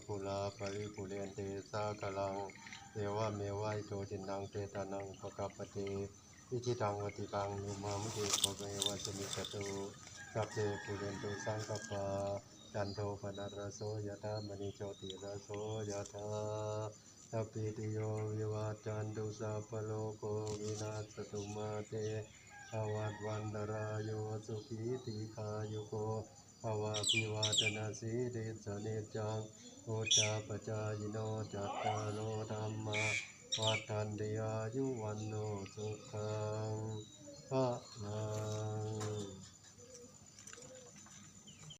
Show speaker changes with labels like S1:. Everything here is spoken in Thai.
S1: ปุราปริปุเรนเตสากลังเอวะเมวะอิโตจินังเปตานังปะกปปติอิจิตังวติตังนุมามุติโกเมวะสมิจจตุสัพเพปุเรนตุสังกปปาจันโทปนารโสยถามณิโชติรโสยถาสัพพิติโยวิวัจจันตุสัพพะโลกโควินาศตุมาเตภวัตวันตรายโยสุขีติขายุโกภวะพิวาทนาสีริสเนจังโอจาปจายโนจัตตารโลธรรมาวัฏันติอายุวันโนสุขังพระลัง